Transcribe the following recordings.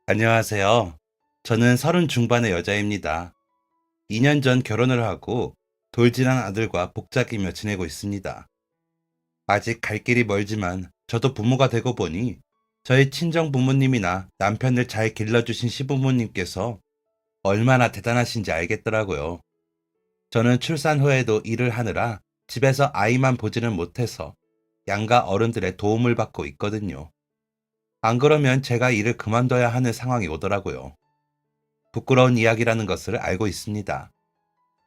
안녕하세요. 저는 30 중반의 여자입니다. 2년 전 결혼을 하고 돌진한 아들과 복작이며 지내고 있습니다. 아직 갈 길이 멀지만 저도 부모가 되고 보니 저희 친정 부모님이나 남편을 잘 길러주신 시부모님께서 얼마나 대단하신지 알겠더라고요. 저는 출산 후에도 일을 하느라 집에서 아이만 보지는 못해서 양가 어른들의 도움을 받고 있거든요. 안 그러면 제가 일을 그만둬야 하는 상황이 오더라고요. 부끄러운 이야기라는 것을 알고 있습니다.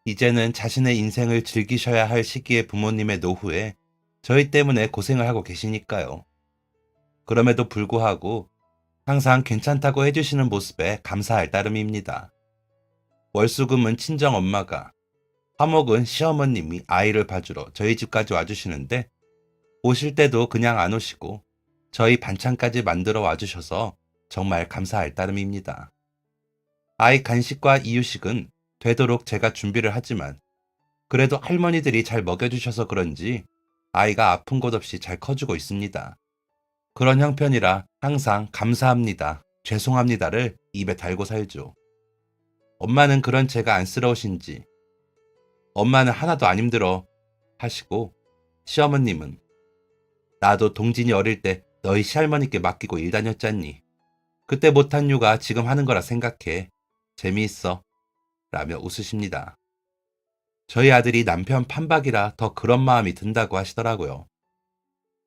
이제는 자신의 인생을 즐기셔야 할 시기의 부모님의 노후에 저희 때문에 고생을 하고 계시니까요. 그럼에도 불구하고 항상 괜찮다고 해주시는 모습에 감사할 따름입니다. 월수금은 친정 엄마가, 화목은 시어머님이 아이를 봐주러 저희 집까지 와주시는데 오실 때도 그냥 안 오시고 저희 반찬까지 만들어 와주셔서 정말 감사할 따름입니다. 아이 간식과 이유식은 되도록 제가 준비를 하지만 그래도 할머니들이 잘 먹여주셔서 그런지 아이가 아픈 곳 없이 잘 커주고 있습니다. 그런 형편이라 항상 감사합니다, 죄송합니다를 입에 달고 살죠. 엄마는 그런 제가 안쓰러우신지 엄마는 하나도 안 힘들어 하시고 시어머님은 나도 동진이 어릴 때 너희 시할머니께 맡기고 일 다녔잖니. 그때 못한 육아 지금 하는 거라 생각해. 재미있어. 라며 웃으십니다. 저희 아들이 남편 판박이라 더 그런 마음이 든다고 하시더라고요.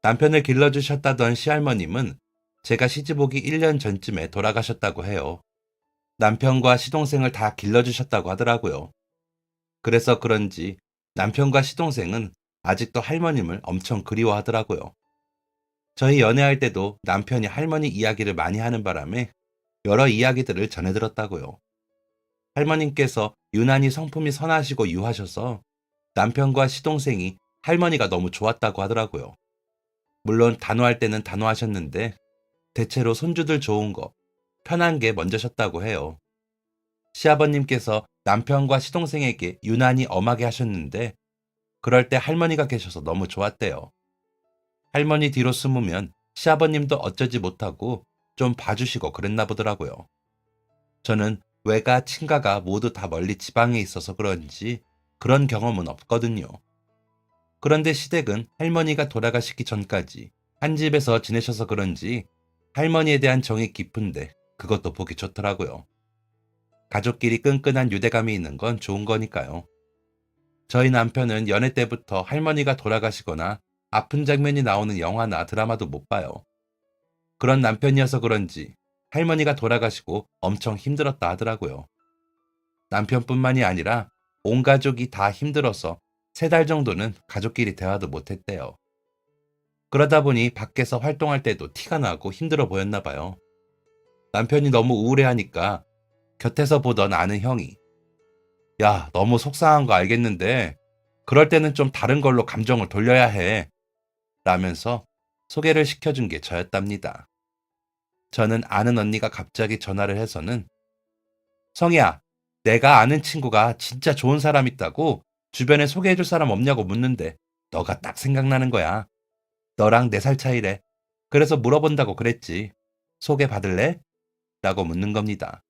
남편을 길러주셨다던 시할머님은 제가 시집오기 1년 전쯤에 돌아가셨다고 해요. 남편과 시동생을 다 길러주셨다고 하더라고요. 그래서 그런지 남편과 시동생은 아직도 할머님을 엄청 그리워하더라고요. 저희 연애할 때도 남편이 할머니 이야기를 많이 하는 바람에 여러 이야기들을 전해 들었다고요. 할머님께서 유난히 성품이 선하시고 유하셔서 남편과 시동생이 할머니가 너무 좋았다고 하더라고요. 물론 단호할 때는 단호하셨는데 대체로 손주들 좋은 거, 편한 게 먼저셨다고 해요. 시아버님께서 남편과 시동생에게 유난히 엄하게 하셨는데 그럴 때 할머니가 계셔서 너무 좋았대요. 할머니 뒤로 숨으면 시아버님도 어쩌지 못하고 좀 봐주시고 그랬나 보더라고요. 저는 외가, 친가가 모두 다 멀리 지방에 있어서 그런지 그런 경험은 없거든요. 그런데 시댁은 할머니가 돌아가시기 전까지 한 집에서 지내셔서 그런지 할머니에 대한 정이 깊은데 그것도 보기 좋더라고요. 가족끼리 끈끈한 유대감이 있는 건 좋은 거니까요. 저희 남편은 연애 때부터 할머니가 돌아가시거나 아픈 장면이 나오는 영화나 드라마도 못 봐요. 그런 남편이어서 그런지 할머니가 돌아가시고 엄청 힘들었다 하더라고요. 남편뿐만이 아니라 온 가족이 다 힘들어서 3달 정도는 가족끼리 대화도 못했대요. 그러다 보니 밖에서 활동할 때도 티가 나고 힘들어 보였나 봐요. 남편이 너무 우울해하니까 곁에서 보던 아는 형이 야, 너무 속상한 거 알겠는데 그럴 때는 좀 다른 걸로 감정을 돌려야 해 라면서 소개를 시켜준 게 저였답니다. 저는 아는 언니가 갑자기 전화를 해서는 성희야, 내가 아는 친구가 진짜 좋은 사람 있다고 주변에 소개해줄 사람 없냐고 묻는데 너가 딱 생각나는 거야. 너랑 4살 차이래. 그래서 물어본다고 그랬지. 소개받을래? 라고 묻는 겁니다.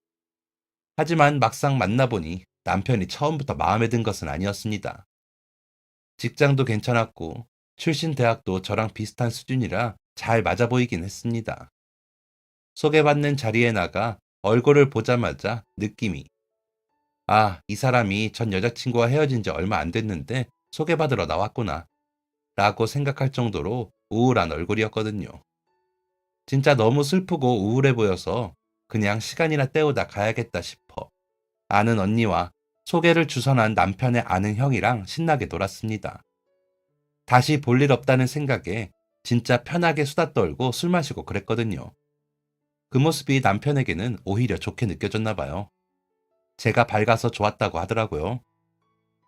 하지만 막상 만나보니 남편이 처음부터 마음에 든 것은 아니었습니다. 직장도 괜찮았고 출신 대학도 저랑 비슷한 수준이라 잘 맞아 보이긴 했습니다. 소개받는 자리에 나가 얼굴을 보자마자 느낌이 아, 이 사람이 전 여자친구와 헤어진 지 얼마 안 됐는데 소개받으러 나왔구나 라고 생각할 정도로 우울한 얼굴이었거든요. 진짜 너무 슬프고 우울해 보여서 그냥 시간이나 때우다 가야겠다 싶어 아는 언니와 소개를 주선한 남편의 아는 형이랑 신나게 놀았습니다. 다시 볼 일 없다는 생각에 진짜 편하게 수다 떨고 술 마시고 그랬거든요. 그 모습이 남편에게는 오히려 좋게 느껴졌나 봐요. 제가 밝아서 좋았다고 하더라고요.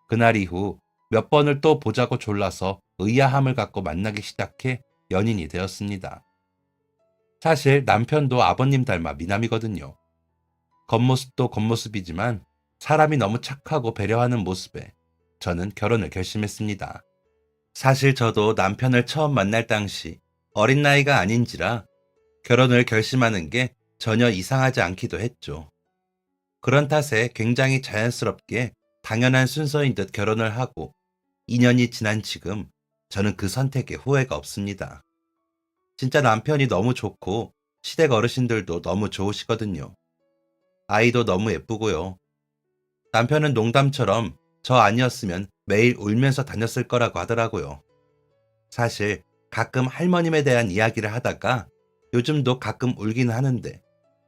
그날 이후 몇 번을 또 보자고 졸라서 의아함을 갖고 만나기 시작해 연인이 되었습니다. 사실 남편도 아버님 닮아 미남이거든요. 겉모습도 겉모습이지만 사람이 너무 착하고 배려하는 모습에 저는 결혼을 결심했습니다. 사실 저도 남편을 처음 만날 당시 어린 나이가 아닌지라 결혼을 결심하는 게 전혀 이상하지 않기도 했죠. 그런 탓에 굉장히 자연스럽게 당연한 순서인 듯 결혼을 하고 2년이 지난 지금 저는 그 선택에 후회가 없습니다. 진짜 남편이 너무 좋고 시댁 어르신들도 너무 좋으시거든요. 아이도 너무 예쁘고요. 남편은 농담처럼 저 아니었으면 매일 울면서 다녔을 거라고 하더라고요. 사실 가끔 할머님에 대한 이야기를 하다가 요즘도 가끔 울기는 하는데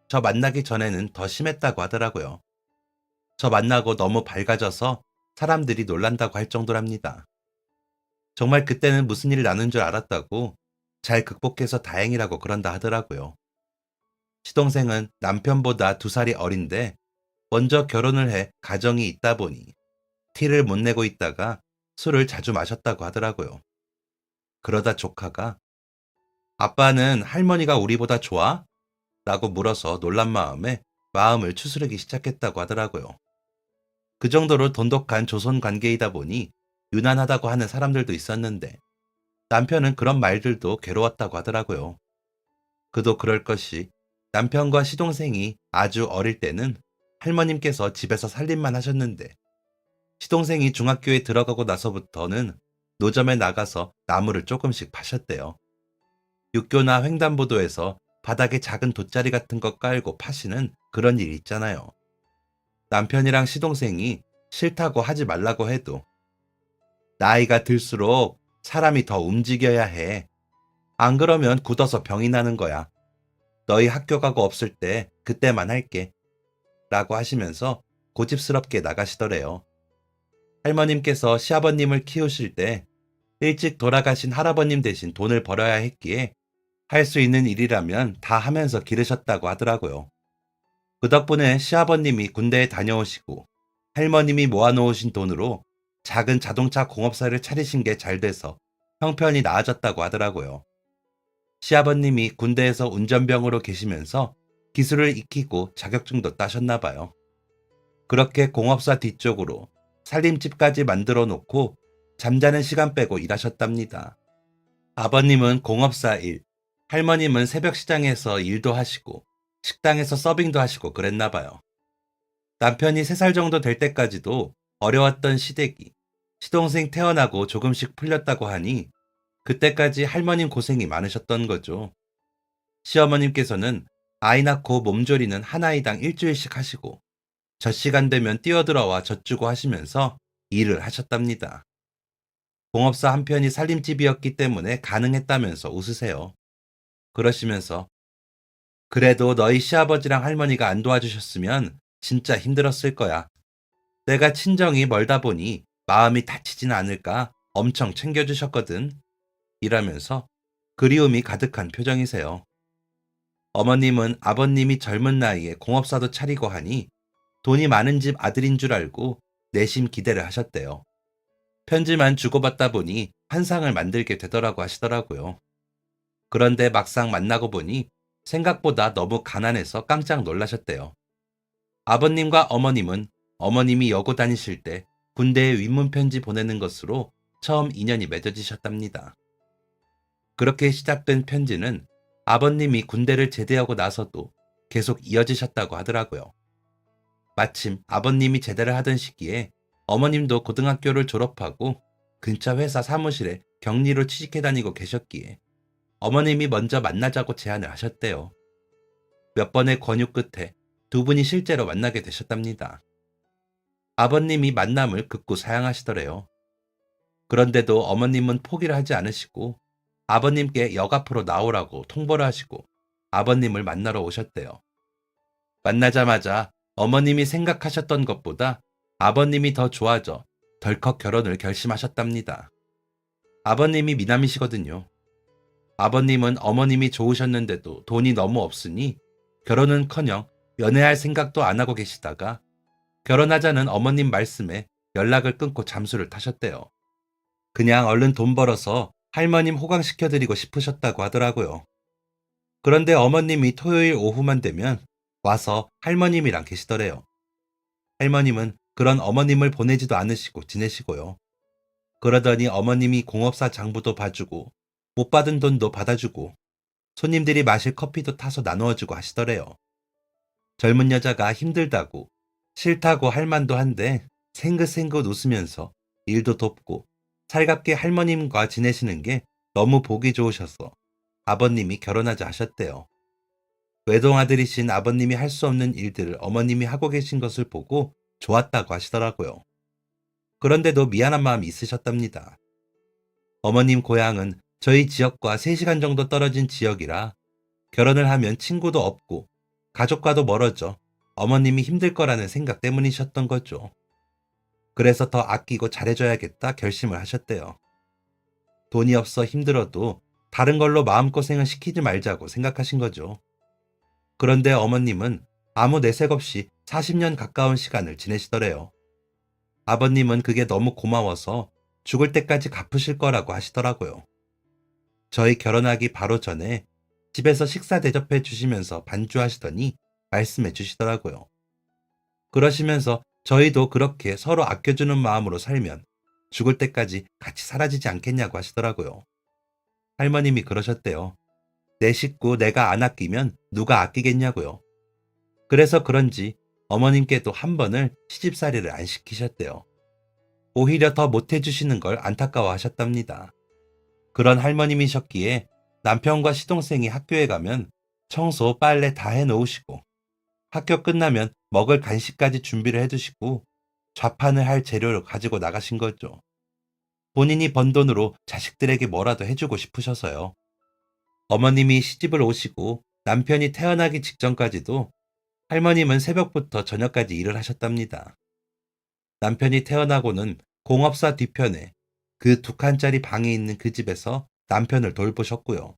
저 만나기 전에는 더 심했다고 하더라고요. 저 만나고 너무 밝아져서 사람들이 놀란다고 할 정도랍니다. 정말 그때는 무슨 일이 나는 줄 알았다고 잘 극복해서 다행이라고 그런다 하더라고요. 시동생은 남편보다 2살이 어린데 먼저 결혼을 해 가정이 있다 보니 티를 못 내고 있다가 술을 자주 마셨다고 하더라고요. 그러다 조카가 아빠는 할머니가 우리보다 좋아? 라고 물어서 놀란 마음에 마음을 추스르기 시작했다고 하더라고요. 그 정도로 돈독한 조손 관계이다 보니 유난하다고 하는 사람들도 있었는데 남편은 그런 말들도 괴로웠다고 하더라고요. 그도 그럴 것이 남편과 시동생이 아주 어릴 때는 할머님께서 집에서 살림만 하셨는데 시동생이 중학교에 들어가고 나서부터는 노점에 나가서 나무를 조금씩 파셨대요. 육교나 횡단보도에서 바닥에 작은 돗자리 같은 거 깔고 파시는 그런 일 있잖아요. 남편이랑 시동생이 싫다고 하지 말라고 해도 나이가 들수록 사람이 더 움직여야 해. 안 그러면 굳어서 병이 나는 거야. 너희 학교 가고 없을 때 그때만 할게. 라고 하시면서 고집스럽게 나가시더래요. 할머님께서 시아버님을 키우실 때 일찍 돌아가신 할아버님 대신 돈을 벌어야 했기에 할 수 있는 일이라면 다 하면서 기르셨다고 하더라고요. 그 덕분에 시아버님이 군대에 다녀오시고 할머님이 모아놓으신 돈으로 작은 자동차 공업사를 차리신 게 잘 돼서 형편이 나아졌다고 하더라고요. 시아버님이 군대에서 운전병으로 계시면서 기술을 익히고 자격증도 따셨나 봐요. 그렇게 공업사 뒤쪽으로 살림집까지 만들어 놓고 잠자는 시간 빼고 일하셨답니다. 아버님은 공업사 일, 할머님은 새벽 시장에서 일도 하시고 식당에서 서빙도 하시고 그랬나 봐요. 남편이 3살 정도 될 때까지도 어려웠던 시댁이 시동생 태어나고 조금씩 풀렸다고 하니 그때까지 할머님 고생이 많으셨던 거죠. 시어머님께서는 아이 낳고 몸조리는 한 아이당 일주일씩 하시고 젖 시간 되면 뛰어들어와 젖 주고 하시면서 일을 하셨답니다. 공업사 한 편이 살림집이었기 때문에 가능했다면서 웃으세요. 그러시면서 그래도 너희 시아버지랑 할머니가 안 도와주셨으면 진짜 힘들었을 거야. 내가 친정이 멀다 보니 마음이 다치진 않을까 엄청 챙겨주셨거든. 이라면서 그리움이 가득한 표정이세요. 어머님은 아버님이 젊은 나이에 공업사도 차리고 하니 돈이 많은 집 아들인 줄 알고 내심 기대를 하셨대요. 편지만 주고받다 보니 환상을 만들게 되더라고 하시더라고요. 그런데 막상 만나고 보니 생각보다 너무 가난해서 깜짝 놀라셨대요. 아버님과 어머님은 어머님이 여고 다니실 때 군대에 위문 편지 보내는 것으로 처음 인연이 맺어지셨답니다. 그렇게 시작된 편지는 아버님이 군대를 제대하고 나서도 계속 이어지셨다고 하더라고요. 마침 아버님이 제대를 하던 시기에 어머님도 고등학교를 졸업하고 근처 회사 사무실에 격리로 취직해 다니고 계셨기에 어머님이 먼저 만나자고 제안을 하셨대요. 몇 번의 권유 끝에 2분이 실제로 만나게 되셨답니다. 아버님이 만남을 극구 사양하시더래요. 그런데도 어머님은 포기를 하지 않으시고 아버님께 역 앞으로 나오라고 통보를 하시고 아버님을 만나러 오셨대요. 만나자마자 어머님이 생각하셨던 것보다 아버님이 더 좋아져 덜컥 결혼을 결심하셨답니다. 아버님이 미남이시거든요. 아버님은 어머님이 좋으셨는데도 돈이 너무 없으니 결혼은커녕 연애할 생각도 안 하고 계시다가 결혼하자는 어머님 말씀에 연락을 끊고 잠수를 타셨대요. 그냥 얼른 돈 벌어서 할머님 호강시켜드리고 싶으셨다고 하더라고요. 그런데 어머님이 토요일 오후만 되면 와서 할머님이랑 계시더래요. 할머님은 그런 어머님을 보내지도 않으시고 지내시고요. 그러더니 어머님이 공업사 장부도 봐주고 못 받은 돈도 받아주고 손님들이 마실 커피도 타서 나누어주고 하시더래요. 젊은 여자가 힘들다고, 싫다고 할 만도 한데 생긋생긋 웃으면서 일도 돕고 살갑게 할머님과 지내시는 게 너무 보기 좋으셔서 아버님이 결혼하자 하셨대요. 외동아들이신 아버님이 할 수 없는 일들을 어머님이 하고 계신 것을 보고 좋았다고 하시더라고요. 그런데도 미안한 마음이 있으셨답니다. 어머님 고향은 저희 지역과 3시간 정도 떨어진 지역이라 결혼을 하면 친구도 없고 가족과도 멀어져 어머님이 힘들 거라는 생각 때문이셨던 거죠. 그래서 더 아끼고 잘해줘야겠다 결심을 하셨대요. 돈이 없어 힘들어도 다른 걸로 마음고생을 시키지 말자고 생각하신 거죠. 그런데 어머님은 아무 내색 없이 40년 가까운 시간을 지내시더래요. 아버님은 그게 너무 고마워서 죽을 때까지 갚으실 거라고 하시더라고요. 저희 결혼하기 바로 전에 집에서 식사 대접해 주시면서 반주하시더니 말씀해 주시더라고요. 그러시면서 저희도 그렇게 서로 아껴주는 마음으로 살면 죽을 때까지 같이 사라지지 않겠냐고 하시더라고요. 할머님이 그러셨대요. 내 식구 내가 안 아끼면 누가 아끼겠냐고요. 그래서 그런지 어머님께도 한 번을 시집살이를 안 시키셨대요. 오히려 더 못해주시는 걸 안타까워 하셨답니다. 그런 할머님이셨기에 남편과 시동생이 학교에 가면 청소, 빨래 다 해놓으시고 학교 끝나면 먹을 간식까지 준비를 해두시고 좌판을 할 재료를 가지고 나가신 거죠. 본인이 번 돈으로 자식들에게 뭐라도 해주고 싶으셔서요. 어머님이 시집을 오시고 남편이 태어나기 직전까지도 할머님은 새벽부터 저녁까지 일을 하셨답니다. 남편이 태어나고는 공업사 뒤편에 그 2칸짜리 방이 있는 그 집에서 남편을 돌보셨고요.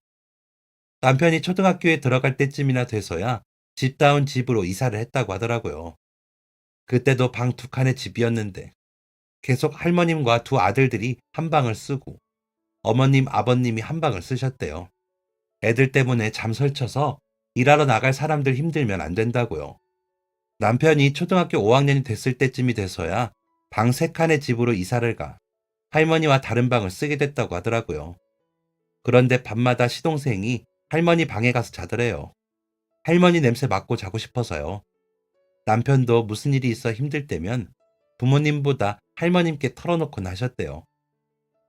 남편이 초등학교에 들어갈 때쯤이나 돼서야 집다운 집으로 이사를 했다고 하더라고요. 그때도 방 2칸의 집이었는데 계속 할머님과 2 아들들이 한 방을 쓰고 어머님, 아버님이 한 방을 쓰셨대요. 애들 때문에 잠 설쳐서 일하러 나갈 사람들 힘들면 안 된다고요. 남편이 초등학교 5학년이 됐을 때쯤이 돼서야 방 3칸의 집으로 이사를 가 할머니와 다른 방을 쓰게 됐다고 하더라고요. 그런데 밤마다 시동생이 할머니 방에 가서 자더래요. 할머니 냄새 맡고 자고 싶어서요. 남편도 무슨 일이 있어 힘들 때면 부모님보다 할머님께 털어놓곤 하셨대요.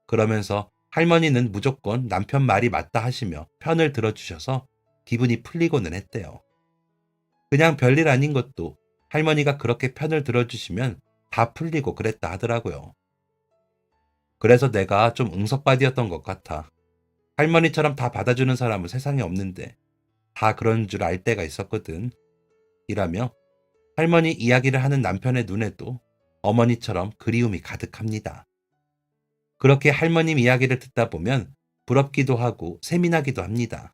그러면서 할머니는 무조건 남편 말이 맞다 하시며 편을 들어주셔서 기분이 풀리고는 했대요. 그냥 별일 아닌 것도 할머니가 그렇게 편을 들어주시면 다 풀리고 그랬다 하더라고요. 그래서 내가 좀 응석바디였던 것 같아. 할머니처럼 다 받아주는 사람은 세상에 없는데 다 그런 줄 알 때가 있었거든. 이라며 할머니 이야기를 하는 남편의 눈에도 어머니처럼 그리움이 가득합니다. 그렇게 할머님 이야기를 듣다 보면 부럽기도 하고 세민하기도 합니다.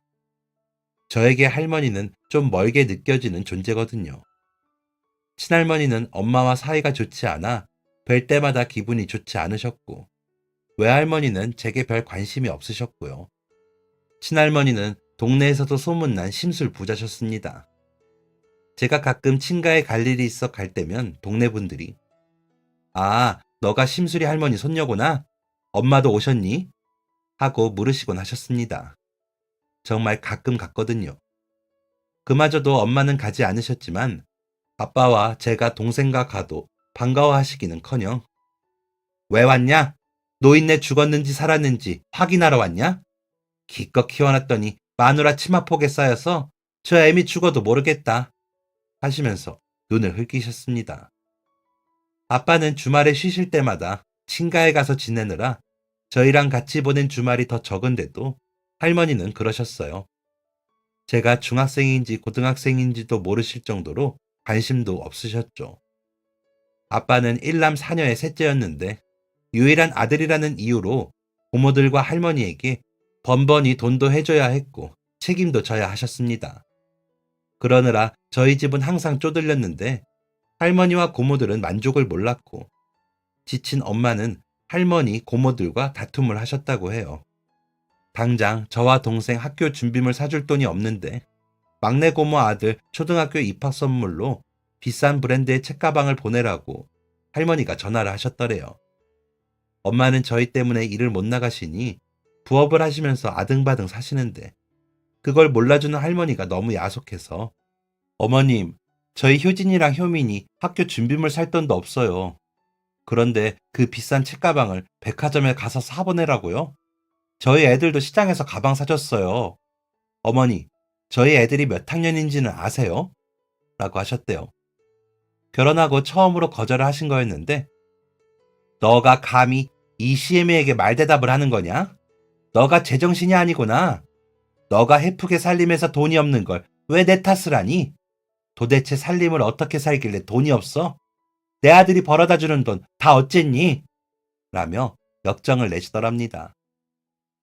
저에게 할머니는 좀 멀게 느껴지는 존재거든요. 친할머니는 엄마와 사이가 좋지 않아 뵐 때마다 기분이 좋지 않으셨고, 외할머니는 제게 별 관심이 없으셨고요. 친할머니는 동네에서도 소문난 심술 부자셨습니다. 제가 가끔 친가에 갈 일이 있어 갈 때면 동네 분들이 아, 너가 심술이 할머니 손녀구나? 엄마도 오셨니? 하고 물으시곤 하셨습니다. 정말 가끔 갔거든요. 그마저도 엄마는 가지 않으셨지만 아빠와 제가 동생과 가도 반가워하시기는커녕 왜 왔냐? 노인네 죽었는지 살았는지 확인하러 왔냐? 기껏 키워놨더니 마누라 치마폭에 쌓여서 저 애미 죽어도 모르겠다 하시면서 눈을 흘기셨습니다. 아빠는 주말에 쉬실 때마다 친가에 가서 지내느라 저희랑 같이 보낸 주말이 더 적은데도 할머니는 그러셨어요. 제가 중학생인지 고등학생인지도 모르실 정도로 관심도 없으셨죠. 아빠는 1남 4녀의 셋째였는데 유일한 아들이라는 이유로 부모들과 할머니에게 번번이 돈도 해줘야 했고 책임도 져야 하셨습니다. 그러느라 저희 집은 항상 쪼들렸는데 할머니와 고모들은 만족을 몰랐고 지친 엄마는 할머니, 고모들과 다툼을 하셨다고 해요. 당장 저와 동생 학교 준비물 사줄 돈이 없는데 막내 고모 아들 초등학교 입학 선물로 비싼 브랜드의 책가방을 보내라고 할머니가 전화를 하셨더래요. 엄마는 저희 때문에 일을 못 나가시니 부업을 하시면서 아등바등 사시는데 그걸 몰라주는 할머니가 너무 야속해서 어머님, 저희 효진이랑 효민이 학교 준비물 살 돈도 없어요. 그런데 그 비싼 책가방을 백화점에 가서 사보내라고요? 저희 애들도 시장에서 가방 사줬어요. 어머니, 저희 애들이 몇 학년인지는 아세요? 라고 하셨대요. 결혼하고 처음으로 거절을 하신 거였는데, 너가 감히 이 시애미에게 말대답을 하는 거냐? 너가 제정신이 아니구나. 너가 해프게 살림해서 돈이 없는 걸 왜 내 탓을 하니? 도대체 살림을 어떻게 살길래 돈이 없어? 내 아들이 벌어다 주는 돈 다 어쨌니? 라며 역정을 내시더랍니다.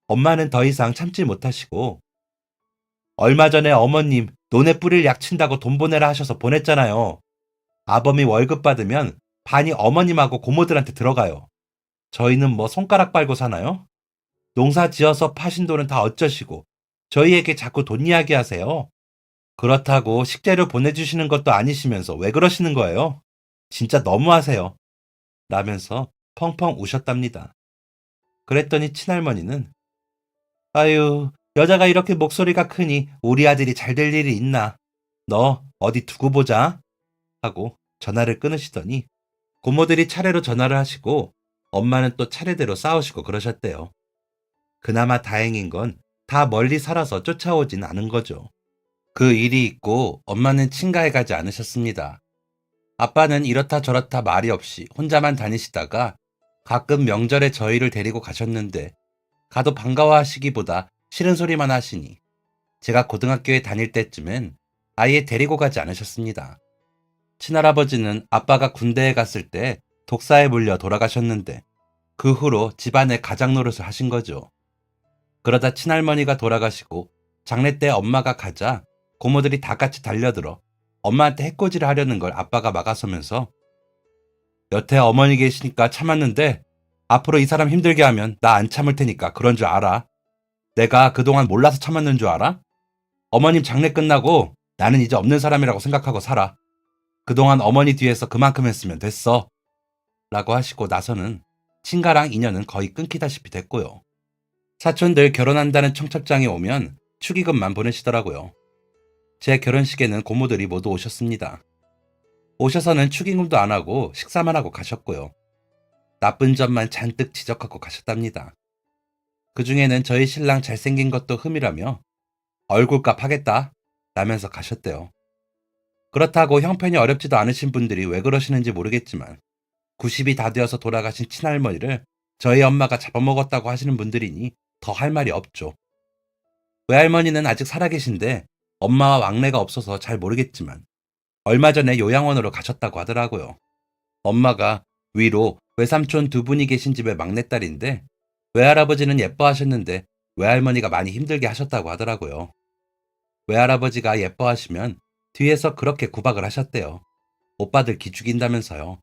엄마는 더 이상 참지 못하시고, 얼마 전에 어머님 논에 뿌릴 약 친다고 돈 보내라 하셔서 보냈잖아요. 아범이 월급 받으면 반이 어머님하고 고모들한테 들어가요. 저희는 뭐 손가락 빨고 사나요? 농사 지어서 파신 돈은 다 어쩌시고 저희에게 자꾸 돈 이야기 하세요. 그렇다고 식재료 보내주시는 것도 아니시면서 왜 그러시는 거예요? 진짜 너무하세요. 라면서 펑펑 우셨답니다. 그랬더니 친할머니는 아유, 여자가 이렇게 목소리가 크니 우리 아들이 잘 될 일이 있나? 너 어디 두고 보자. 하고 전화를 끊으시더니 고모들이 차례로 전화를 하시고 엄마는 또 차례대로 싸우시고 그러셨대요. 그나마 다행인 건 다 멀리 살아서 쫓아오진 않은 거죠. 그 일이 있고 엄마는 친가에 가지 않으셨습니다. 아빠는 이렇다 저렇다 말이 없이 혼자만 다니시다가 가끔 명절에 저희를 데리고 가셨는데 가도 반가워하시기보다 싫은 소리만 하시니 제가 고등학교에 다닐 때쯤엔 아예 데리고 가지 않으셨습니다. 친할아버지는 아빠가 군대에 갔을 때 독사에 물려 돌아가셨는데 그 후로 집안에 가장 노릇을 하신 거죠. 그러다 친할머니가 돌아가시고 장례 때 엄마가 가자 고모들이 다 같이 달려들어 엄마한테 해코지를 하려는 걸 아빠가 막아서면서 여태 어머니 계시니까 참았는데 앞으로 이 사람 힘들게 하면 나 안 참을 테니까 그런 줄 알아. 내가 그동안 몰라서 참았는 줄 알아? 어머님 장례 끝나고 나는 이제 없는 사람이라고 생각하고 살아. 그동안 어머니 뒤에서 그만큼 했으면 됐어. 라고 하시고 나서는 친가랑 인연은 거의 끊기다시피 됐고요. 사촌들 결혼한다는 청첩장이 오면 축의금만 보내시더라고요. 제 결혼식에는 고모들이 모두 오셨습니다. 오셔서는 축의금도 안 하고 식사만 하고 가셨고요. 나쁜 점만 잔뜩 지적하고 가셨답니다. 그 중에는 저희 신랑 잘생긴 것도 흠이라며 얼굴값 하겠다 라면서 가셨대요. 그렇다고 형편이 어렵지도 않으신 분들이 왜 그러시는지 모르겠지만 90이 다 되어서 돌아가신 친할머니를 저희 엄마가 잡아먹었다고 하시는 분들이니 더 할 말이 없죠. 외할머니는 아직 살아계신데 엄마와 왕래가 없어서 잘 모르겠지만 얼마 전에 요양원으로 가셨다고 하더라고요. 엄마가 위로 외삼촌 두 분이 계신 집의 막내딸인데 외할아버지는 예뻐하셨는데 외할머니가 많이 힘들게 하셨다고 하더라고요. 외할아버지가 예뻐하시면 뒤에서 그렇게 구박을 하셨대요. 오빠들 기죽인다면서요.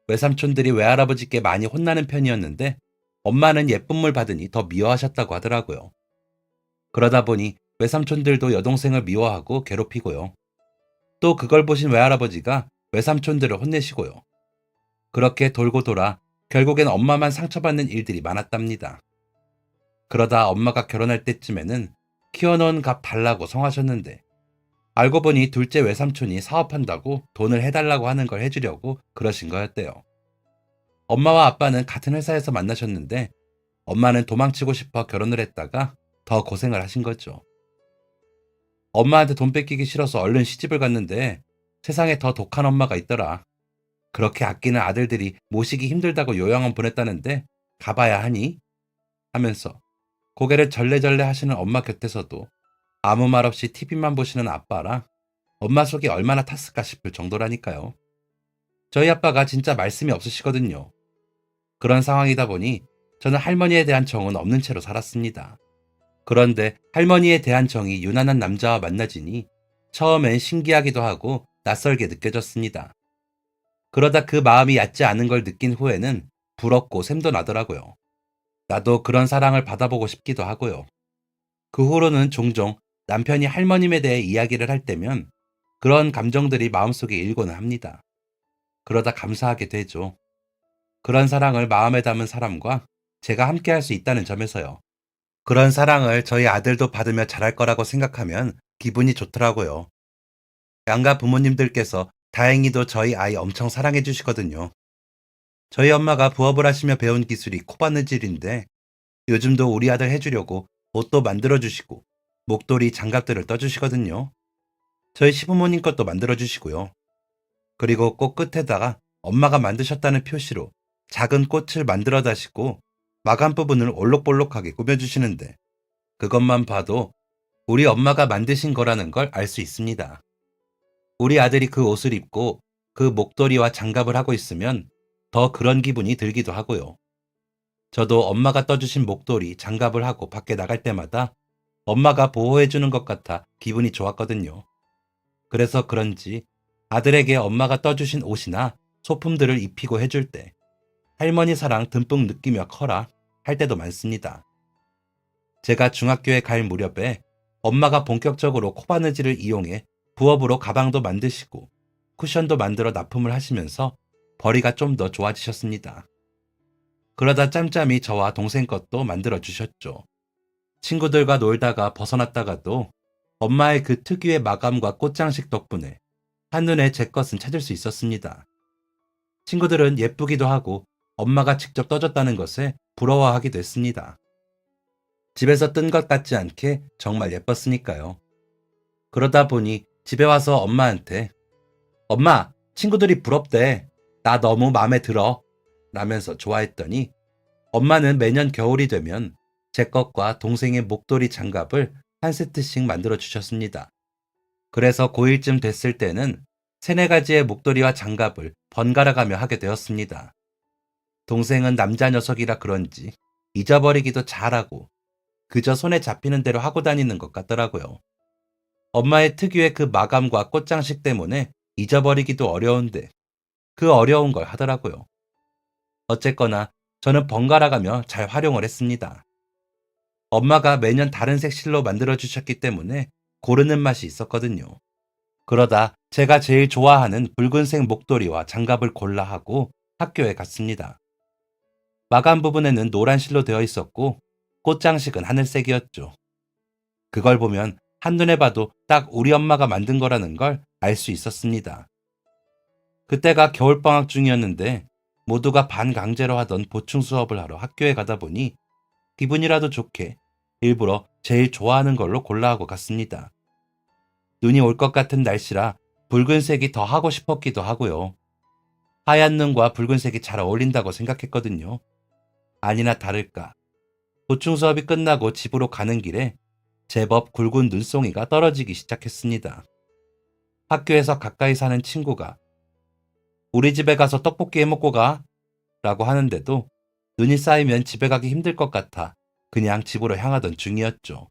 외삼촌들이 외할아버지께 많이 혼나는 편이었는데 엄마는 예쁜 물 받으니 더 미워하셨다고 하더라고요. 그러다 보니 외삼촌들도 여동생을 미워하고 괴롭히고요. 또 그걸 보신 외할아버지가 외삼촌들을 혼내시고요. 그렇게 돌고 돌아 결국엔 엄마만 상처받는 일들이 많았답니다. 그러다 엄마가 결혼할 때쯤에는 키워놓은 값 달라고 성하셨는데 알고 보니 둘째 외삼촌이 사업한다고 돈을 해달라고 하는 걸 해주려고 그러신 거였대요. 엄마와 아빠는 같은 회사에서 만나셨는데 엄마는 도망치고 싶어 결혼을 했다가 더 고생을 하신 거죠. 엄마한테 돈 뺏기기 싫어서 얼른 시집을 갔는데 세상에 더 독한 엄마가 있더라. 그렇게 아끼는 아들들이 모시기 힘들다고 요양원 보냈다는데 가봐야 하니? 하면서 고개를 절레절레 하시는 엄마 곁에서도 아무 말 없이 TV만 보시는 아빠랑 엄마 속이 얼마나 탔을까 싶을 정도라니까요. 저희 아빠가 진짜 말씀이 없으시거든요. 그런 상황이다 보니 저는 할머니에 대한 정은 없는 채로 살았습니다. 그런데 할머니에 대한 정이 유난한 남자와 만나지니 처음엔 신기하기도 하고 낯설게 느껴졌습니다. 그러다 그 마음이 얕지 않은 걸 느낀 후에는 부럽고 샘도 나더라고요. 나도 그런 사랑을 받아보고 싶기도 하고요. 그 후로는 종종 남편이 할머님에 대해 이야기를 할 때면 그런 감정들이 마음속에 일고는 합니다. 그러다 감사하게 되죠. 그런 사랑을 마음에 담은 사람과 제가 함께 할 수 있다는 점에서요. 그런 사랑을 저희 아들도 받으며 자랄 거라고 생각하면 기분이 좋더라고요. 양가 부모님들께서 다행히도 저희 아이 엄청 사랑해 주시거든요. 저희 엄마가 부업을 하시며 배운 기술이 코바느질인데 요즘도 우리 아들 해주려고 옷도 만들어 주시고 목도리 장갑들을 떠주시거든요. 저희 시부모님 것도 만들어 주시고요. 그리고 꽃 끝에다가 엄마가 만드셨다는 표시로 작은 꽃을 만들어 다시고 마감 부분을 올록볼록하게 꾸며주시는데 그것만 봐도 우리 엄마가 만드신 거라는 걸 알 수 있습니다. 우리 아들이 그 옷을 입고 그 목도리와 장갑을 하고 있으면 더 그런 기분이 들기도 하고요. 저도 엄마가 떠주신 목도리, 장갑을 하고 밖에 나갈 때마다 엄마가 보호해주는 것 같아 기분이 좋았거든요. 그래서 그런지 아들에게 엄마가 떠주신 옷이나 소품들을 입히고 해줄 때 할머니 사랑 듬뿍 느끼며 커라 할 때도 많습니다. 제가 중학교에 갈 무렵에 엄마가 본격적으로 코바느질을 이용해 부업으로 가방도 만드시고 쿠션도 만들어 납품을 하시면서 벌이가 좀 더 좋아지셨습니다. 그러다 짬짬이 저와 동생 것도 만들어 주셨죠. 친구들과 놀다가 벗어났다가도 엄마의 그 특유의 마감과 꽃장식 덕분에 한눈에 제 것은 찾을 수 있었습니다. 친구들은 예쁘기도 하고 엄마가 직접 떠줬다는 것에 부러워하기도 했습니다. 집에서 뜬 것 같지 않게 정말 예뻤으니까요. 그러다 보니 집에 와서 엄마한테 엄마, 친구들이 부럽대. 나 너무 마음에 들어. 라면서 좋아했더니 엄마는 매년 겨울이 되면 제 것과 동생의 목도리 장갑을 한 세트씩 만들어 주셨습니다. 그래서 고1쯤 됐을 때는 세네 가지의 목도리와 장갑을 번갈아 가며 하게 되었습니다. 동생은 남자 녀석이라 그런지 잊어버리기도 잘하고 그저 손에 잡히는 대로 하고 다니는 것 같더라고요. 엄마의 특유의 그 마감과 꽃장식 때문에 잊어버리기도 어려운데 그 어려운 걸 하더라고요. 어쨌거나 저는 번갈아 가며 잘 활용을 했습니다. 엄마가 매년 다른 색 실로 만들어 주셨기 때문에 고르는 맛이 있었거든요. 그러다 제가 제일 좋아하는 붉은색 목도리와 장갑을 골라 하고 학교에 갔습니다. 마감 부분에는 노란 실로 되어 있었고 꽃장식은 하늘색이었죠. 그걸 보면 한눈에 봐도 딱 우리 엄마가 만든 거라는 걸 알 수 있었습니다. 그때가 겨울방학 중이었는데 모두가 반강제로 하던 보충 수업을 하러 학교에 가다 보니 기분이라도 좋게 일부러 제일 좋아하는 걸로 골라하고 갔습니다. 눈이 올 것 같은 날씨라 붉은색이 더 하고 싶었기도 하고요. 하얀 눈과 붉은색이 잘 어울린다고 생각했거든요. 아니나 다를까. 보충 수업이 끝나고 집으로 가는 길에 제법 굵은 눈송이가 떨어지기 시작했습니다. 학교에서 가까이 사는 친구가 우리 집에 가서 떡볶이 해먹고 가 라고 하는데도 눈이 쌓이면 집에 가기 힘들 것 같아 그냥 집으로 향하던 중이었죠.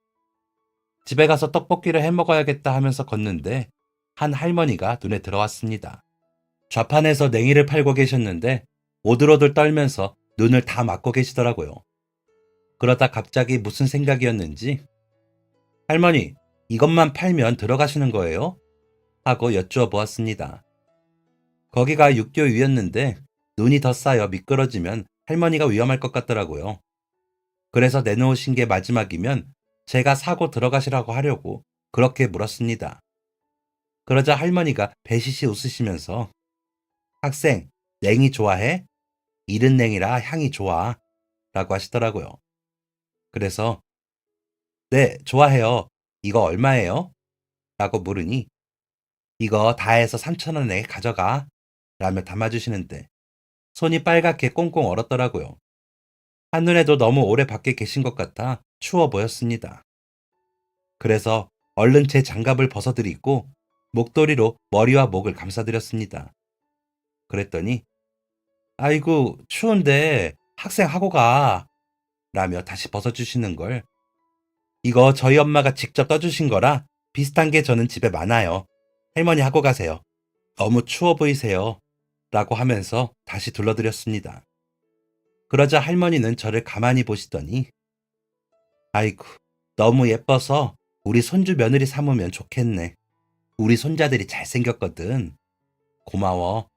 집에 가서 떡볶이를 해먹어야겠다 하면서 걷는데 한 할머니가 눈에 들어왔습니다. 좌판에서 냉이를 팔고 계셨는데 오들오들 떨면서 눈을 다 막고 계시더라고요. 그러다 갑자기 무슨 생각이었는지 할머니, 이것만 팔면 들어가시는 거예요? 하고 여쭈어 보았습니다. 거기가 육교 위였는데 눈이 더 쌓여 미끄러지면 할머니가 위험할 것 같더라고요. 그래서 내놓으신 게 마지막이면 제가 사고 들어가시라고 하려고 그렇게 물었습니다. 그러자 할머니가 배시시 웃으시면서 학생, 냉이 좋아해? 이른 냉이라 향이 좋아 라고 하시더라고요. 그래서 네, 좋아해요. 이거 얼마예요? 라고 물으니 이거 다 해서 3,000원에 가져가 라며 담아주시는데 손이 빨갛게 꽁꽁 얼었더라고요. 한눈에도 너무 오래 밖에 계신 것 같아 추워 보였습니다. 그래서 얼른 제 장갑을 벗어드리고 목도리로 머리와 목을 감싸드렸습니다. 그랬더니 아이고 추운데 학생 하고 가 라며 다시 벗어주시는 걸 이거 저희 엄마가 직접 떠주신 거라 비슷한 게 저는 집에 많아요. 할머니 하고 가세요. 너무 추워 보이세요. 라고 하면서 다시 둘러드렸습니다. 그러자 할머니는 저를 가만히 보시더니 아이고 너무 예뻐서 우리 손주 며느리 삼으면 좋겠네. 우리 손자들이 잘생겼거든. 고마워.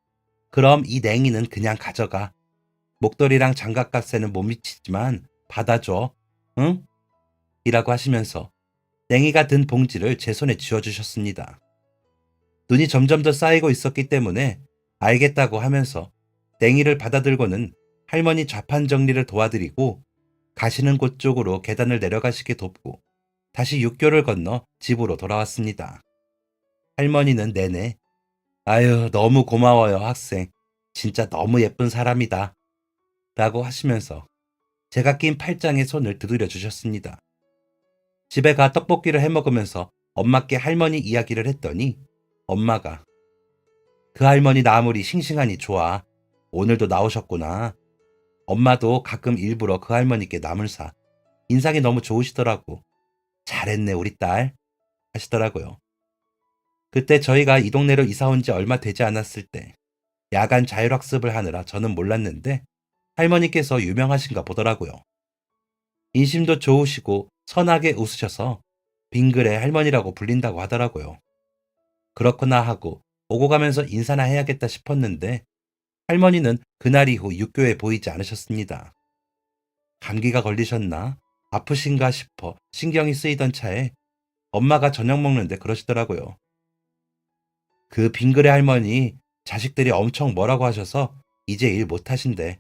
그럼 이 냉이는 그냥 가져가. 목도리랑 장갑값에는 못 미치지만 받아줘. 응? 이라고 하시면서 냉이가 든 봉지를 제 손에 쥐어주셨습니다. 눈이 점점 더 쌓이고 있었기 때문에 알겠다고 하면서 땡이를 받아들고는 할머니 좌판 정리를 도와드리고 가시는 곳 쪽으로 계단을 내려가시게 돕고 다시 육교를 건너 집으로 돌아왔습니다. 할머니는 내내 아유 너무 고마워요 학생. 진짜 너무 예쁜 사람이다. 라고 하시면서 제가 낀 팔짱에 손을 두드려 주셨습니다. 집에 가 떡볶이를 해 먹으면서 엄마께 할머니 이야기를 했더니 엄마가 그 할머니 나물이 싱싱하니 좋아. 오늘도 나오셨구나. 엄마도 가끔 일부러 그 할머니께 나물 사. 인상이 너무 좋으시더라고. 잘했네 우리 딸 하시더라고요. 그때 저희가 이 동네로 이사 온 지 얼마 되지 않았을 때 야간 자율학습을 하느라 저는 몰랐는데 할머니께서 유명하신가 보더라고요. 인심도 좋으시고 선하게 웃으셔서 빙그레 할머니라고 불린다고 하더라고요. 그렇구나 하고 오고 가면서 인사나 해야겠다 싶었는데 할머니는 그날 이후 육교에 보이지 않으셨습니다. 감기가 걸리셨나? 아프신가 싶어 신경이 쓰이던 차에 엄마가 저녁 먹는데 그러시더라고요. 그 빙그레 할머니 자식들이 엄청 뭐라고 하셔서 이제 일 못하신대.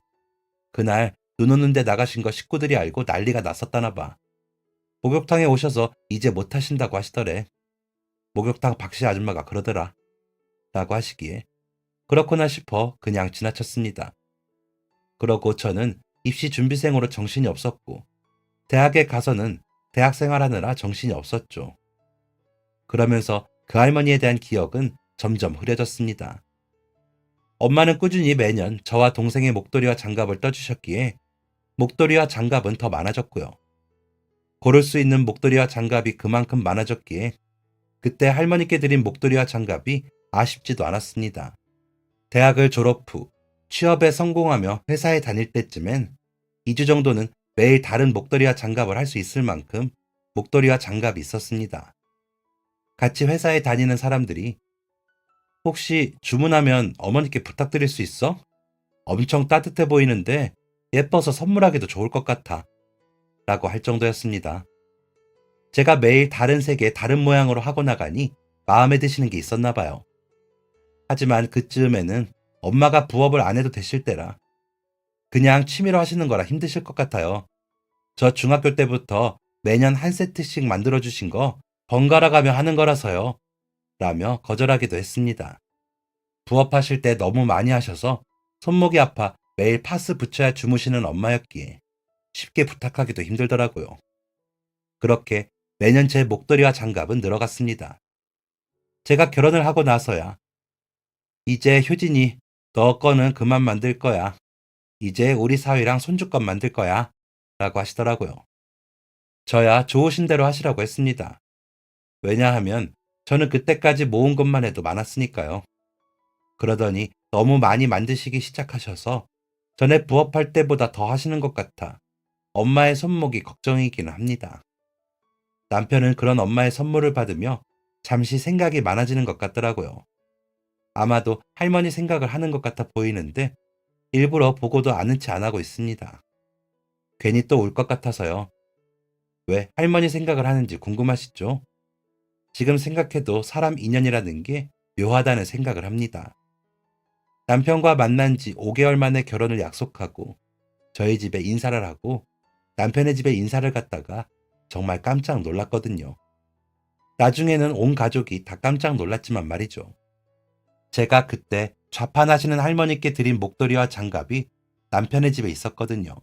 그날 눈 오는데 나가신 거 식구들이 알고 난리가 났었다나 봐. 목욕탕에 오셔서 이제 못하신다고 하시더래. 목욕탕 박씨 아줌마가 그러더라. 라고 하시기에 그렇구나 싶어 그냥 지나쳤습니다. 그러고 저는 입시 준비생으로 정신이 없었고 대학에 가서는 대학 생활하느라 정신이 없었죠. 그러면서 그 할머니에 대한 기억은 점점 흐려졌습니다. 엄마는 꾸준히 매년 저와 동생의 목도리와 장갑을 떠주셨기에 목도리와 장갑은 더 많아졌고요. 고를 수 있는 목도리와 장갑이 그만큼 많아졌기에 그때 할머니께 드린 목도리와 장갑이 아쉽지도 않았습니다. 대학을 졸업 후 취업에 성공하며 회사에 다닐 때쯤엔 2주 정도는 매일 다른 목도리와 장갑을 할 수 있을 만큼 목도리와 장갑이 있었습니다. 같이 회사에 다니는 사람들이 혹시 주문하면 어머니께 부탁드릴 수 있어? 엄청 따뜻해 보이는데 예뻐서 선물하기도 좋을 것 같아. 라고 할 정도였습니다. 제가 매일 다른 색의 다른 모양으로 하고 나가니 마음에 드시는 게 있었나 봐요. 하지만 그쯤에는 엄마가 부업을 안 해도 되실 때라 그냥 취미로 하시는 거라 힘드실 것 같아요. 저 중학교 때부터 매년 한 세트씩 만들어주신 거 번갈아 가며 하는 거라서요. 라며 거절하기도 했습니다. 부업하실 때 너무 많이 하셔서 손목이 아파 매일 파스 붙여야 주무시는 엄마였기에 쉽게 부탁하기도 힘들더라고요. 그렇게 매년 제 목도리와 장갑은 늘어갔습니다. 제가 결혼을 하고 나서야 이제 효진이 너 거는 그만 만들 거야. 이제 우리 사위랑 손주 건 만들 거야. 라고 하시더라고요. 저야 좋으신 대로 하시라고 했습니다. 왜냐하면 저는 그때까지 모은 것만 해도 많았으니까요. 그러더니 너무 많이 만드시기 시작하셔서 전에 부업할 때보다 더 하시는 것 같아 엄마의 손목이 걱정이기는 합니다. 남편은 그런 엄마의 선물을 받으며 잠시 생각이 많아지는 것 같더라고요. 아마도 할머니 생각을 하는 것 같아 보이는데 일부러 보고도 아는 체 안 하고 있습니다. 괜히 또 울 것 같아서요. 왜 할머니 생각을 하는지 궁금하시죠? 지금 생각해도 사람 인연이라는 게 묘하다는 생각을 합니다. 남편과 만난 지 5개월 만에 결혼을 약속하고 저희 집에 인사를 하고 남편의 집에 인사를 갔다가 정말 깜짝 놀랐거든요. 나중에는 온 가족이 다 깜짝 놀랐지만 말이죠. 제가 그때 좌판하시는 할머니께 드린 목도리와 장갑이 남편의 집에 있었거든요.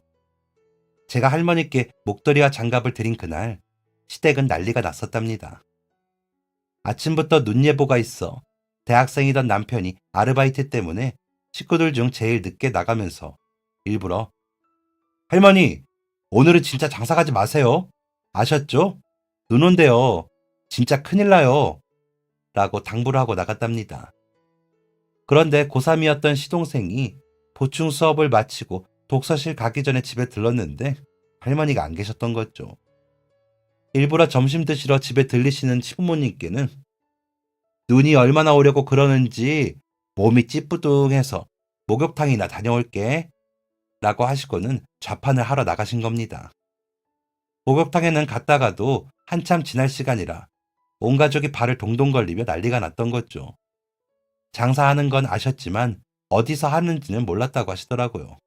제가 할머니께 목도리와 장갑을 드린 그날 시댁은 난리가 났었답니다. 아침부터 눈 예보가 있어 대학생이던 남편이 아르바이트 때문에 식구들 중 제일 늦게 나가면서 일부러 할머니, 오늘은 진짜 장사 가지 마세요. 아셨죠? 눈 온대요. 진짜 큰일 나요. 라고 당부를 하고 나갔답니다. 그런데 고3이었던 시동생이 보충 수업을 마치고 독서실 가기 전에 집에 들렀는데 할머니가 안 계셨던 거죠. 일부러 점심 드시러 집에 들리시는 시부모님께는 눈이 얼마나 오려고 그러는지 몸이 찌뿌둥해서 목욕탕이나 다녀올게 라고 하시고는 좌판을 하러 나가신 겁니다. 목욕탕에는 갔다가도 한참 지날 시간이라 온 가족이 발을 동동 걸리며 난리가 났던 거죠. 장사하는 건 아셨지만 어디서 하는지는 몰랐다고 하시더라고요.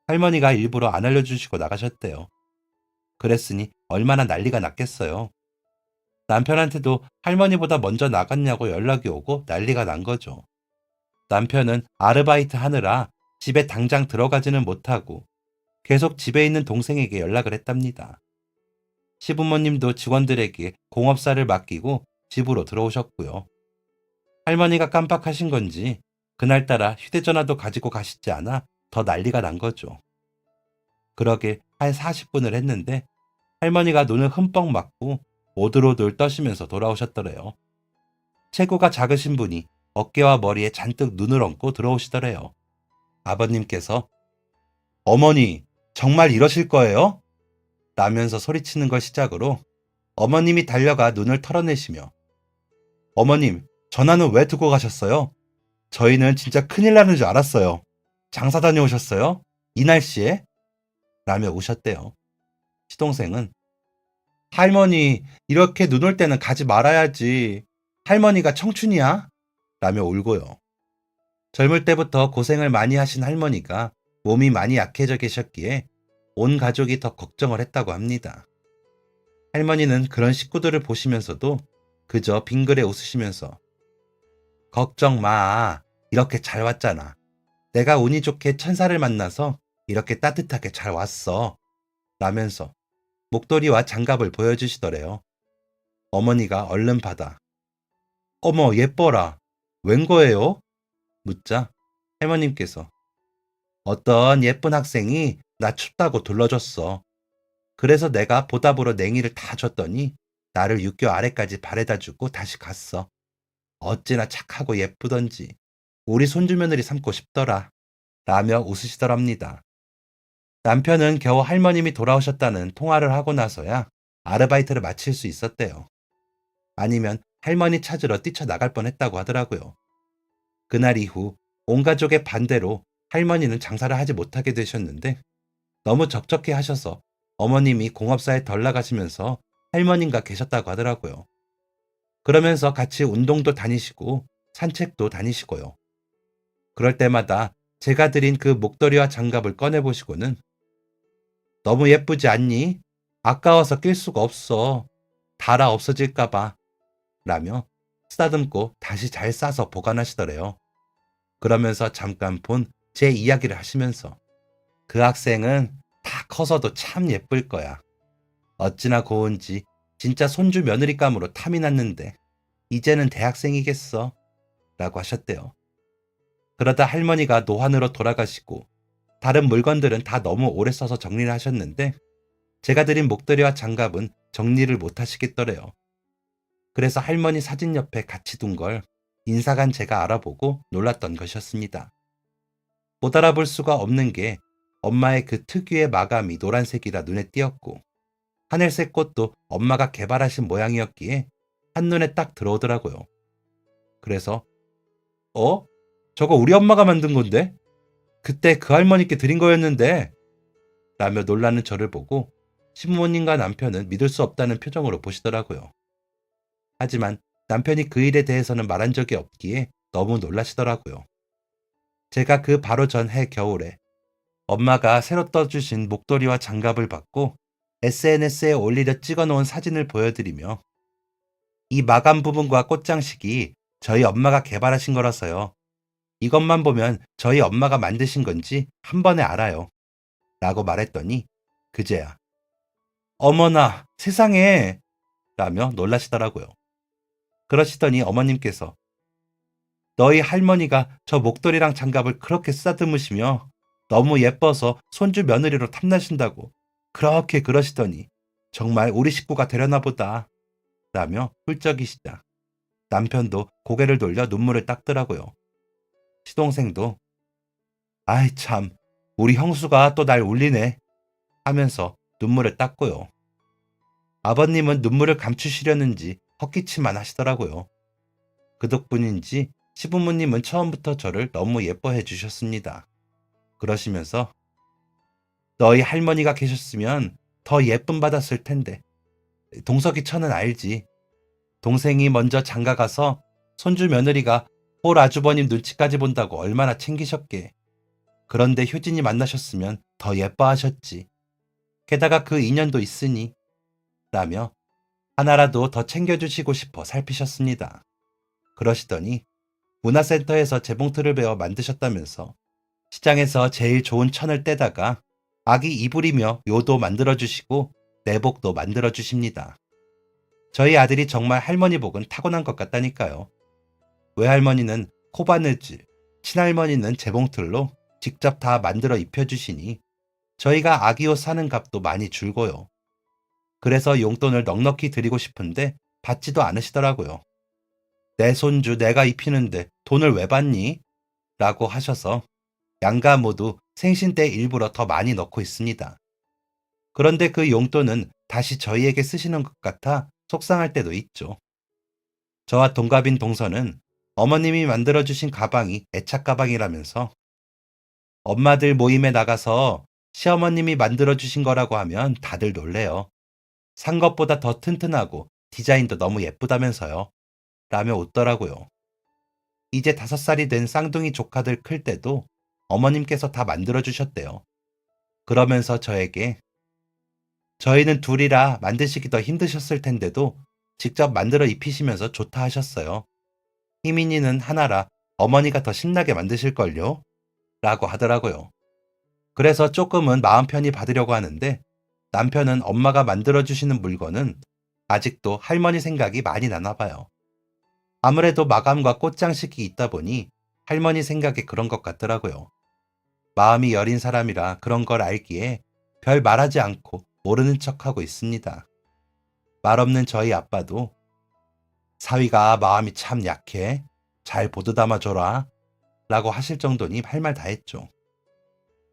할머니가 일부러 안 알려주시고 나가셨대요. 그랬으니 얼마나 난리가 났겠어요. 남편한테도 할머니보다 먼저 나갔냐고 연락이 오고 난리가 난 거죠. 남편은 아르바이트 하느라 집에 당장 들어가지는 못하고 계속 집에 있는 동생에게 연락을 했답니다. 시부모님도 직원들에게 공업사를 맡기고 집으로 들어오셨고요. 할머니가 깜빡하신 건지 그날따라 휴대전화도 가지고 가시지 않아 더 난리가 난 거죠. 그러길 한 40분을 했는데 할머니가 눈을 흠뻑 맞고 오들오들 떠시면서 돌아오셨더래요. 체구가 작으신 분이 어깨와 머리에 잔뜩 눈을 얹고 들어오시더래요. 아버님께서 어머니 정말 이러실 거예요? 라면서 소리치는 걸 시작으로 어머님이 달려가 눈을 털어내시며 어머님 전화는 왜 두고 가셨어요? 저희는 진짜 큰일 나는 줄 알았어요. 장사 다녀오셨어요? 이 날씨에? 라며 우셨대요. 시동생은 할머니 이렇게 눈 올 때는 가지 말아야지. 할머니가 청춘이야? 라며 울고요. 젊을 때부터 고생을 많이 하신 할머니가 몸이 많이 약해져 계셨기에 온 가족이 더 걱정을 했다고 합니다. 할머니는 그런 식구들을 보시면서도 그저 빙그레 웃으시면서 걱정 마. 이렇게 잘 왔잖아. 내가 운이 좋게 천사를 만나서 이렇게 따뜻하게 잘 왔어. 라면서 목도리와 장갑을 보여주시더래요. 어머니가 얼른 받아 어머 예뻐라. 웬 거예요? 묻자 할머님께서 어떤 예쁜 학생이 나 춥다고 둘러줬어. 그래서 내가 보답으로 냉이를 다 줬더니 나를 육교 아래까지 바래다 주고 다시 갔어. 어찌나 착하고 예쁘던지 우리 손주 며느리 삼고 싶더라. 라며 웃으시더랍니다. 남편은 겨우 할머님이 돌아오셨다는 통화를 하고 나서야 아르바이트를 마칠 수 있었대요. 아니면 할머니 찾으러 뛰쳐나갈 뻔했다고 하더라고요. 그날 이후 온 가족의 반대로 할머니는 장사를 하지 못하게 되셨는데 너무 적적해 하셔서 어머님이 공업사에 덜 나가시면서 할머님과 계셨다고 하더라고요. 그러면서 같이 운동도 다니시고 산책도 다니시고요. 그럴 때마다 제가 드린 그 목도리와 장갑을 꺼내보시고는 너무 예쁘지 않니? 아까워서 낄 수가 없어. 달아 없어질까봐. 라며 쓰다듬고 다시 잘 싸서 보관하시더래요. 그러면서 잠깐 본 제 이야기를 하시면서 그 학생은 다 커서도 참 예쁠 거야. 어찌나 고운지 진짜 손주 며느리감으로 탐이 났는데 이제는 대학생이겠어. 라고 하셨대요. 그러다 할머니가 노환으로 돌아가시고 다른 물건들은 다 너무 오래 써서 정리를 하셨는데 제가 드린 목도리와 장갑은 정리를 못 하시겠더래요. 그래서 할머니 사진 옆에 같이 둔 걸 인사간 제가 알아보고 놀랐던 것이었습니다. 못 알아볼 수가 없는 게 엄마의 그 특유의 마감이 노란색이라 눈에 띄었고 하늘색 꽃도 엄마가 개발하신 모양이었기에 한눈에 딱 들어오더라고요. 그래서 저거 우리 엄마가 만든 건데? 그때 그 할머니께 드린 거였는데? 라며 놀라는 저를 보고 시부모님과 남편은 믿을 수 없다는 표정으로 보시더라고요. 하지만 남편이 그 일에 대해서는 말한 적이 없기에 너무 놀라시더라고요. 제가 그 바로 전해 겨울에 엄마가 새로 떠주신 목도리와 장갑을 받고 SNS에 올리려 찍어놓은 사진을 보여드리며 이 마감 부분과 꽃장식이 저희 엄마가 개발하신 거라서요. 이것만 보면 저희 엄마가 만드신 건지 한 번에 알아요. 라고 말했더니 그제야 어머나 세상에 라며 놀라시더라고요. 그러시더니 어머님께서 너희 할머니가 저 목도리랑 장갑을 그렇게 쓰다듬으시며 너무 예뻐서 손주 며느리로 탐나신다고 그렇게 그러시더니 정말 우리 식구가 되려나 보다 라며 훌쩍이시자 남편도 고개를 돌려 눈물을 닦더라고요. 시동생도 아이 참 우리 형수가 또 날 울리네 하면서 눈물을 닦고요. 아버님은 눈물을 감추시려는지 헛기침만 하시더라고요. 그 덕분인지 시부모님은 처음부터 저를 너무 예뻐해 주셨습니다. 그러시면서 너희 할머니가 계셨으면 더 예쁨 받았을 텐데 동석이 처는 알지. 동생이 먼저 장가가서 손주 며느리가 홀 아주버님 눈치까지 본다고 얼마나 챙기셨게. 그런데 효진이 만나셨으면 더 예뻐하셨지. 게다가 그 인연도 있으니. 라며 하나라도 더 챙겨주시고 싶어 살피셨습니다. 그러시더니 문화센터에서 재봉틀을 배워 만드셨다면서 시장에서 제일 좋은 천을 떼다가 아기 이불이며 요도 만들어주시고 내복도 만들어주십니다. 저희 아들이 정말 할머니 복은 타고난 것 같다니까요. 외할머니는 코바느질, 친할머니는 재봉틀로 직접 다 만들어 입혀주시니 저희가 아기 옷 사는 값도 많이 줄고요. 그래서 용돈을 넉넉히 드리고 싶은데 받지도 않으시더라고요. 내 손주 내가 입히는데 돈을 왜 받니? 라고 하셔서 양가 모두 생신 때 일부러 더 많이 넣고 있습니다. 그런데 그 용돈은 다시 저희에게 쓰시는 것 같아 속상할 때도 있죠. 저와 동갑인 동서는 어머님이 만들어주신 가방이 애착 가방이라면서 엄마들 모임에 나가서 시어머님이 만들어주신 거라고 하면 다들 놀래요. 산 것보다 더 튼튼하고 디자인도 너무 예쁘다면서요. 라며 웃더라고요. 이제 5살이 된 쌍둥이 조카들 클 때도 어머님께서 다 만들어주셨대요. 그러면서 저에게 저희는 둘이라 만드시기 더 힘드셨을 텐데도 직접 만들어 입히시면서 좋다 하셨어요. 희민이는 하나라 어머니가 더 신나게 만드실걸요? 라고 하더라고요. 그래서 조금은 마음 편히 받으려고 하는데 남편은 엄마가 만들어주시는 물건은 아직도 할머니 생각이 많이 나나 봐요. 아무래도 마감과 꽃장식이 있다 보니 할머니 생각이 그런 것 같더라고요. 마음이 여린 사람이라 그런 걸 알기에 별 말하지 않고 모르는 척하고 있습니다. 말 없는 저희 아빠도 사위가 마음이 참 약해. 잘 보드담아줘라. 라고 하실 정도니 할 말 다 했죠.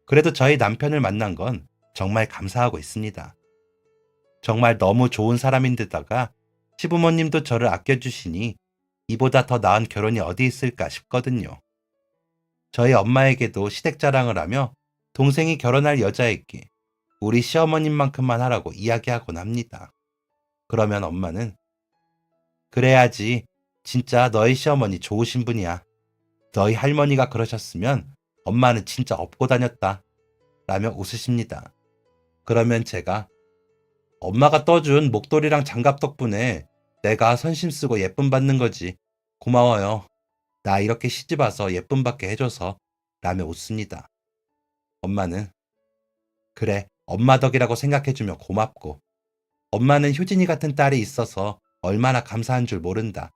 그래도 저희 남편을 만난 건 정말 감사하고 있습니다. 정말 너무 좋은 사람인데다가 시부모님도 저를 아껴주시니 이보다 더 나은 결혼이 어디 있을까 싶거든요. 저희 엄마에게도 시댁 자랑을 하며 동생이 결혼할 여자에게 우리 시어머님만큼만 하라고 이야기하곤 합니다. 그러면 엄마는 그래야지 진짜 너희 시어머니 좋으신 분이야. 너희 할머니가 그러셨으면 엄마는 진짜 업고 다녔다. 라며 웃으십니다. 그러면 제가 엄마가 떠준 목도리랑 장갑 덕분에 내가 선심 쓰고 예쁨 받는 거지. 고마워요. 나 이렇게 시집 와서 예쁨 받게 해줘서. 라며 웃습니다. 엄마는 그래, 엄마 덕이라고 생각해주면 고맙고 엄마는 효진이 같은 딸이 있어서 얼마나 감사한 줄 모른다.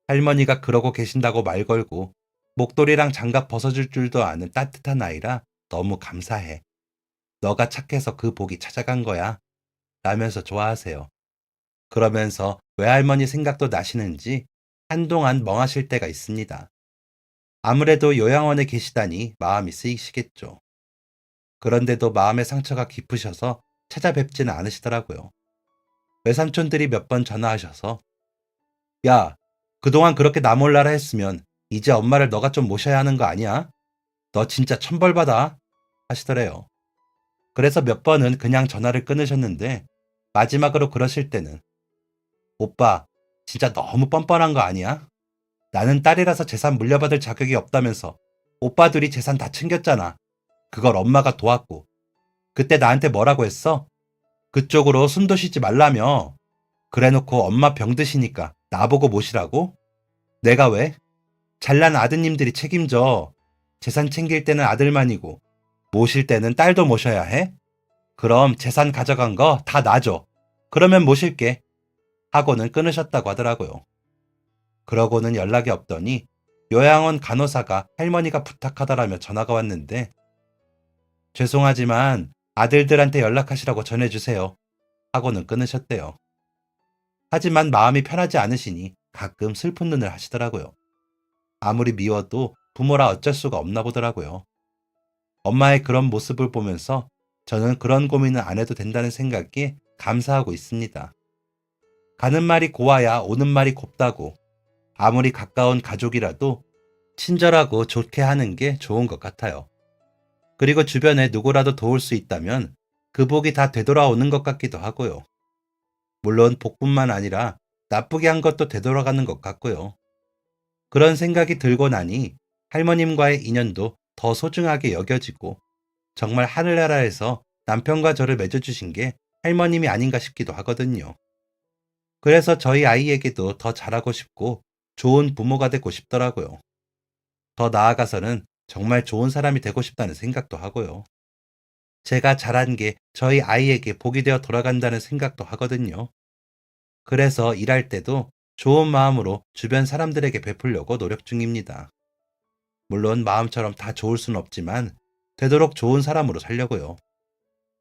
할머니가 그러고 계신다고 말 걸고 목도리랑 장갑 벗어줄 줄도 아는 따뜻한 아이라 너무 감사해. 너가 착해서 그 복이 찾아간 거야. 라면서 좋아하세요. 그러면서 외할머니 생각도 나시는지 한동안 멍하실 때가 있습니다. 아무래도 요양원에 계시다니 마음이 쓰이시겠죠. 그런데도 마음의 상처가 깊으셔서 찾아뵙지는 않으시더라고요. 외삼촌들이 몇 번 전화하셔서 야, 그동안 그렇게 나 몰라라 했으면 이제 엄마를 너가 좀 모셔야 하는 거 아니야? 너 진짜 천벌받아 하시더래요. 그래서 몇 번은 그냥 전화를 끊으셨는데 마지막으로 그러실 때는 오빠, 진짜 너무 뻔뻔한 거 아니야? 나는 딸이라서 재산 물려받을 자격이 없다면서 오빠들이 재산 다 챙겼잖아. 그걸 엄마가 도왔고. 그때 나한테 뭐라고 했어? 그쪽으로 숨도 쉬지 말라며. 그래놓고 엄마 병 드시니까 나보고 모시라고? 내가 왜? 잘난 아드님들이 책임져. 재산 챙길 때는 아들만이고 모실 때는 딸도 모셔야 해? 그럼 재산 가져간 거 다 놔줘. 그러면 모실게. 하고는 끊으셨다고 하더라고요. 그러고는 연락이 없더니 요양원 간호사가 할머니가 부탁하더라며 전화가 왔는데 죄송하지만 아들들한테 연락하시라고 전해주세요. 하고는 끊으셨대요. 하지만 마음이 편하지 않으시니 가끔 슬픈 눈을 하시더라고요. 아무리 미워도 부모라 어쩔 수가 없나 보더라고요. 엄마의 그런 모습을 보면서 저는 그런 고민을 안 해도 된다는 생각에 감사하고 있습니다. 가는 말이 고와야 오는 말이 곱다고 아무리 가까운 가족이라도 친절하고 좋게 하는 게 좋은 것 같아요. 그리고 주변에 누구라도 도울 수 있다면 그 복이 다 되돌아오는 것 같기도 하고요. 물론 복뿐만 아니라 나쁘게 한 것도 되돌아가는 것 같고요. 그런 생각이 들고 나니 할머님과의 인연도 더 소중하게 여겨지고 정말 하늘나라에서 남편과 저를 맺어주신 게 할머님이 아닌가 싶기도 하거든요. 그래서 저희 아이에게도 더 잘하고 싶고 좋은 부모가 되고 싶더라고요. 더 나아가서는 정말 좋은 사람이 되고 싶다는 생각도 하고요. 제가 잘한 게 저희 아이에게 복이 되어 돌아간다는 생각도 하거든요. 그래서 일할 때도 좋은 마음으로 주변 사람들에게 베풀려고 노력 중입니다. 물론 마음처럼 다 좋을 순 없지만 되도록 좋은 사람으로 살려고요.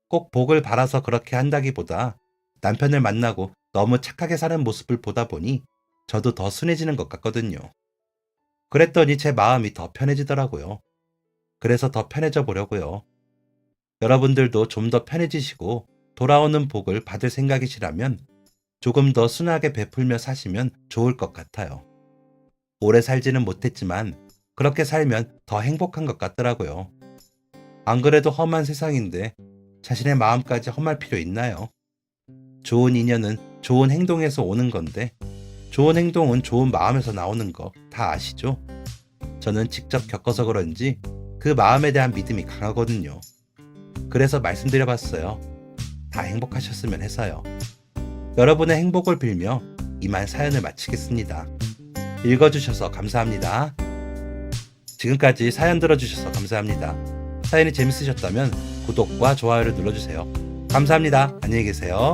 꼭 복을 바라서 그렇게 한다기보다 남편을 만나고 너무 착하게 사는 모습을 보다 보니 저도 더 순해지는 것 같거든요. 그랬더니 제 마음이 더 편해지더라고요. 그래서 더 편해져 보려고요. 여러분들도 좀 더 편해지시고 돌아오는 복을 받을 생각이시라면 조금 더 순하게 베풀며 사시면 좋을 것 같아요. 오래 살지는 못했지만 그렇게 살면 더 행복한 것 같더라고요. 안 그래도 험한 세상인데 자신의 마음까지 험할 필요 있나요? 좋은 인연은 좋은 행동에서 오는 건데 좋은 행동은 좋은 마음에서 나오는 거 다 아시죠? 저는 직접 겪어서 그런지 그 마음에 대한 믿음이 강하거든요. 그래서 말씀드려봤어요. 다 행복하셨으면 해서요. 여러분의 행복을 빌며 이만 사연을 마치겠습니다. 읽어주셔서 감사합니다. 지금까지 사연 들어주셔서 감사합니다. 사연이 재밌으셨다면 구독과 좋아요를 눌러주세요. 감사합니다. 안녕히 계세요.